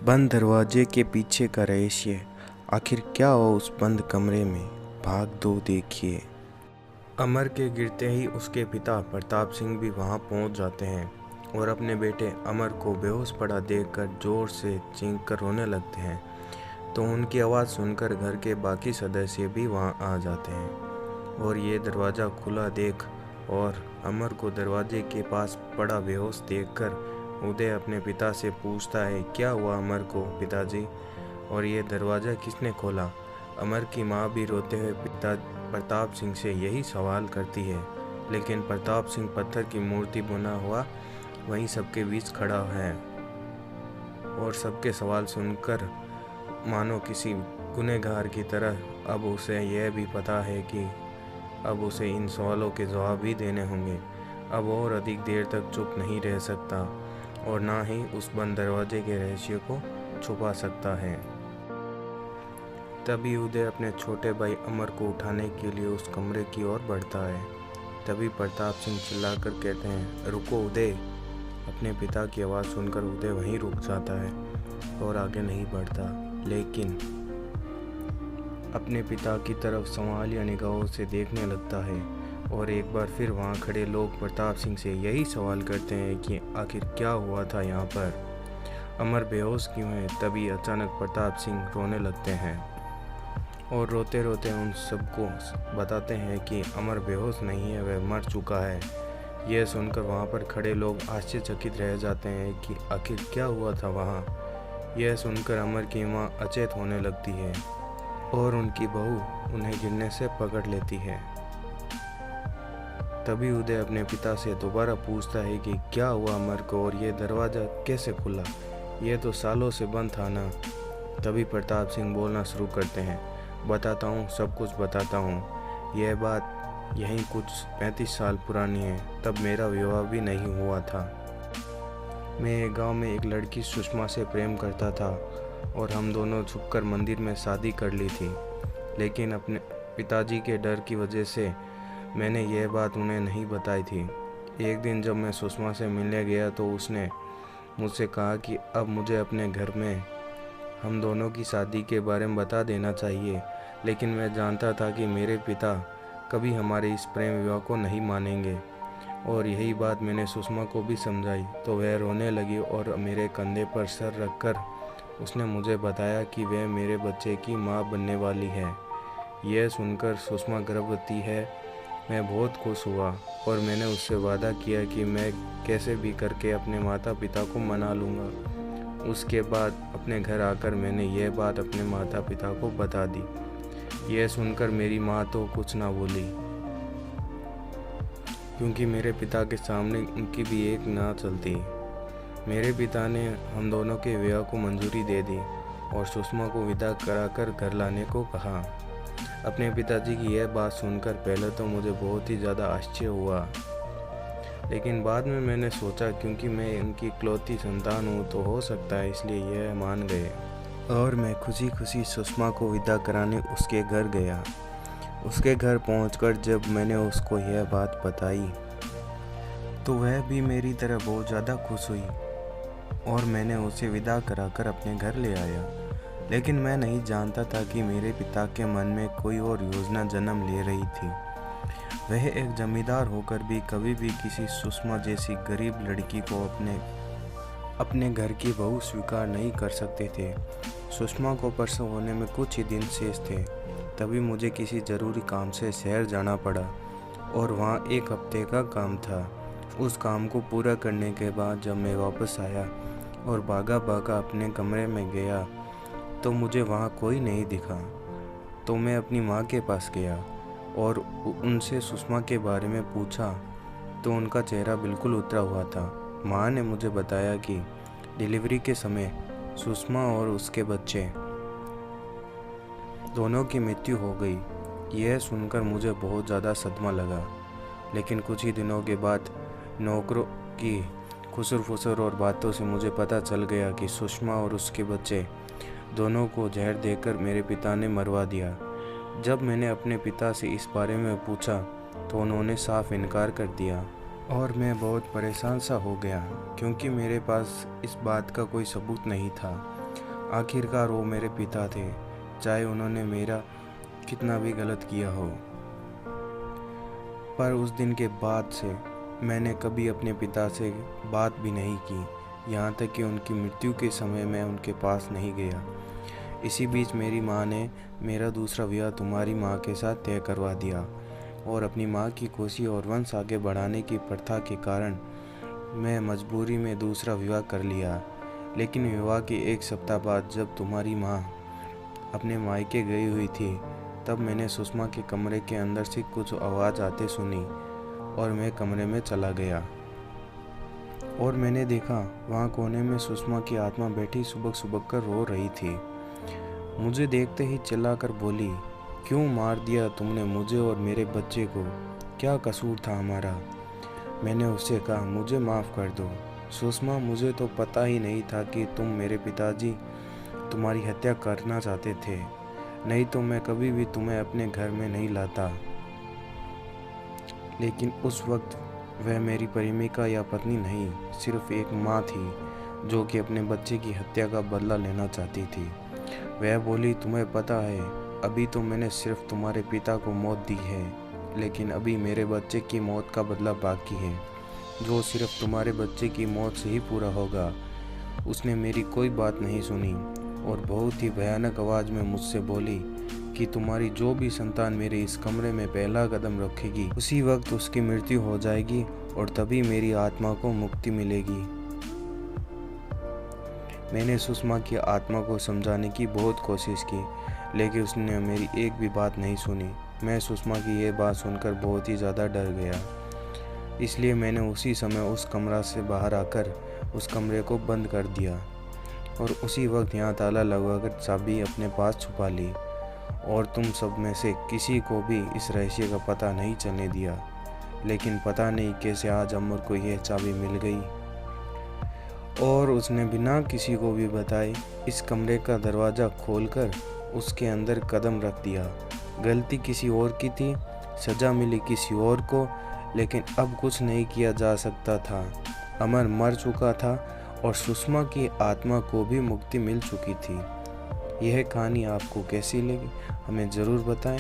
बंद दरवाजे के पीछे का रहस्य, आखिर क्या हो उस बंद कमरे में, भाग दो देखिए। अमर के गिरते ही उसके पिता प्रताप सिंह भी वहां पहुंच जाते हैं और अपने बेटे अमर को बेहोश पड़ा देखकर जोर से चीख कर रोने लगते हैं। तो उनकी आवाज़ सुनकर घर के बाकी सदस्य भी वहां आ जाते हैं और ये दरवाज़ा खुला देख और अमर को दरवाजे के पास पड़ा बेहोश देखकर उदय अपने पिता से पूछता है, क्या हुआ अमर को पिताजी, और ये दरवाज़ा किसने खोला। अमर की माँ भी रोते हुए पिता प्रताप सिंह से यही सवाल करती है, लेकिन प्रताप सिंह पत्थर की मूर्ति बना हुआ वहीं सबके बीच खड़ा है और सबके सवाल सुनकर मानो किसी गुनहगार की तरह अब उसे यह भी पता है कि अब उसे इन सवालों के जवाब भी देने होंगे। अब और अधिक देर तक चुप नहीं रह सकता और ना ही उस बंद दरवाजे के रहस्य को छुपा सकता है। तभी उदय अपने छोटे भाई अमर को उठाने के लिए उस कमरे की ओर बढ़ता है। तभी प्रताप सिंह चिल्लाकर कहते हैं, रुको उदय। अपने पिता की आवाज़ सुनकर उदय वहीं रुक जाता है और आगे नहीं बढ़ता, लेकिन अपने पिता की तरफ संवालिया निगाहों से देखने लगता है और एक बार फिर वहां खड़े लोग प्रताप सिंह से यही सवाल करते हैं कि आखिर क्या हुआ था यहाँ पर, अमर बेहोश क्यों है। तभी अचानक प्रताप सिंह रोने लगते हैं और रोते रोते उन सबको बताते हैं कि अमर बेहोश नहीं है, वह मर चुका है। यह सुनकर वहाँ पर खड़े लोग आश्चर्यचकित रह जाते हैं कि आखिर क्या हुआ था वहाँ। यह सुनकर अमर की माँ अचेत होने लगती है और उनकी बहू उन्हें गिरने से पकड़ लेती है। तभी उदय अपने पिता से दोबारा पूछता है कि क्या हुआ अमर को और ये दरवाज़ा कैसे खुला, ये तो सालों से बंद था ना। तभी प्रताप सिंह बोलना शुरू करते हैं, बताता हूँ, सब कुछ बताता हूँ। यह बात यहीं कुछ 35 साल पुरानी है, तब मेरा विवाह भी नहीं हुआ था। मैं एक गांव में एक लड़की सुषमा से प्रेम करता था और हम दोनों छुपकर मंदिर में शादी कर ली थी, लेकिन अपने पिताजी के डर की वजह से मैंने यह बात उन्हें नहीं बताई थी। एक दिन जब मैं सुषमा से मिलने गया तो उसने मुझसे कहा कि अब मुझे अपने घर में हम दोनों की शादी के बारे में बता देना चाहिए, लेकिन मैं जानता था कि मेरे पिता कभी हमारे इस प्रेम विवाह को नहीं मानेंगे और यही बात मैंने सुषमा को भी समझाई तो वह रोने लगी और मेरे कंधे पर सर रखकर उसने मुझे बताया कि वह मेरे बच्चे की माँ बनने वाली है। यह सुनकर सुषमा गर्भवती है। मैं बहुत खुश हुआ और मैंने उससे वादा किया कि मैं कैसे भी करके अपने माता पिता को मना लूँगा। उसके बाद अपने घर आकर मैंने यह बात अपने माता पिता को बता दी। यह सुनकर मेरी माँ तो कुछ ना बोली, क्योंकि मेरे पिता के सामने उनकी भी एक ना चलती। मेरे पिता ने हम दोनों के विवाह को मंजूरी दे दी और सुषमा को विदा कराकर घर लाने को कहा। अपने पिताजी की यह बात सुनकर पहले तो मुझे बहुत ही ज़्यादा आश्चर्य हुआ, लेकिन बाद में मैंने सोचा क्योंकि मैं इनकी इकलौती संतान हूँ तो हो सकता है इसलिए यह मान गए और मैं खुशी खुशी सुषमा को विदा कराने उसके घर गया। उसके घर पहुंचकर जब मैंने उसको यह बात बताई तो वह भी मेरी तरह बहुत ज़्यादा खुश हुई और मैंने उसे विदा कराकर अपने घर ले आया। लेकिन मैं नहीं जानता था कि मेरे पिता के मन में कोई और योजना जन्म ले रही थी। वह एक जमींदार होकर भी कभी भी किसी सुषमा जैसी गरीब लड़की को अपने घर की बहू स्वीकार नहीं कर सकते थे। सुषमा को प्रसव होने में कुछ ही दिन शेष थे। तभी मुझे किसी ज़रूरी काम से शहर जाना पड़ा और वहाँ एक हफ्ते का काम था। उस काम को पूरा करने के बाद जब मैं वापस आया और भागा भागा अपने कमरे में गया तो मुझे वहाँ कोई नहीं दिखा। तो मैं अपनी माँ के पास गया और उनसे सुषमा के बारे में पूछा तो उनका चेहरा बिल्कुल उतरा हुआ था। माँ ने मुझे बताया कि डिलीवरी के समय सुषमा और उसके बच्चे दोनों की मृत्यु हो गई। यह सुनकर मुझे बहुत ज़्यादा सदमा लगा, लेकिन कुछ ही दिनों के बाद नौकरों की खुसर फुसर और बातों से मुझे पता चल गया कि सुषमा और उसके बच्चे दोनों को जहर देकर मेरे पिता ने मरवा दिया। जब मैंने अपने पिता से इस बारे में पूछा तो उन्होंने साफ इनकार कर दिया और मैं बहुत परेशान सा हो गया क्योंकि मेरे पास इस बात का कोई सबूत नहीं था। आखिरकार वो मेरे पिता थे, चाहे उन्होंने मेरा कितना भी गलत किया हो। पर उस दिन के बाद से मैंने कभी अपने पिता से बात भी नहीं की, यहाँ तक कि उनकी मृत्यु के समय मैं उनके पास नहीं गया। इसी बीच मेरी माँ ने मेरा दूसरा विवाह तुम्हारी माँ के साथ तय करवा दिया और अपनी माँ की खुशी और वंश आगे बढ़ाने की प्रथा के कारण मैं मजबूरी में दूसरा विवाह कर लिया। लेकिन विवाह के एक सप्ताह बाद जब तुम्हारी माँ अपने मायके गई हुई थी, तब मैंने सुषमा के कमरे के अंदर से कुछ आवाज़ आते सुनी और मैं कमरे में चला गया और मैंने देखा वहाँ कोने में सुषमा की आत्मा बैठी सुबक सुबक कर रो रही थी। मुझे देखते ही चिल्लाकर बोली, क्यों मार दिया तुमने मुझे और मेरे बच्चे को? क्या कसूर था हमारा? मैंने उससे कहा, मुझे माफ़ कर दो सुषमा, मुझे तो पता ही नहीं था कि तुम मेरे पिताजी तुम्हारी हत्या करना चाहते थे, नहीं तो मैं कभी भी तुम्हें अपने घर में नहीं लाता। लेकिन उस वक्त वह मेरी प्रेमिका या पत्नी नहीं, सिर्फ एक माँ थी जो कि अपने बच्चे की हत्या का बदला लेना चाहती थी। वह बोली, तुम्हें पता है अभी तो मैंने सिर्फ तुम्हारे पिता को मौत दी है, लेकिन अभी मेरे बच्चे की मौत का बदला बाकी है, जो सिर्फ तुम्हारे बच्चे की मौत से ही पूरा होगा। उसने मेरी कोई बात नहीं सुनी और बहुत ही भयानक आवाज़ में मुझसे बोली कि तुम्हारी जो भी संतान मेरे इस कमरे में पहला कदम रखेगी, उसी वक्त उसकी मृत्यु हो जाएगी और तभी मेरी आत्मा को मुक्ति मिलेगी। मैंने सुषमा की आत्मा को समझाने की बहुत कोशिश की, लेकिन उसने मेरी एक भी बात नहीं सुनी। मैं सुषमा की ये बात सुनकर बहुत ही ज़्यादा डर गया, इसलिए मैंने उसी समय उस कमरा से बाहर आकर उस कमरे को बंद कर दिया और उसी वक्त यहाँ ताला लगवाकर चाबी अपने पास छुपा ली और तुम सब में से किसी को भी इस रहस्य का पता नहीं चलने दिया। लेकिन पता नहीं कैसे आज अमर को यह चाबी मिल गई और उसने बिना किसी को भी बताए इस कमरे का दरवाज़ा खोलकर उसके अंदर कदम रख दिया। गलती किसी और की थी, सज़ा मिली किसी और को, लेकिन अब कुछ नहीं किया जा सकता था। अमर मर चुका था और सुषमा की आत्मा को भी मुक्ति मिल चुकी थी। यह कहानी आपको कैसी लगी हमें ज़रूर बताएं।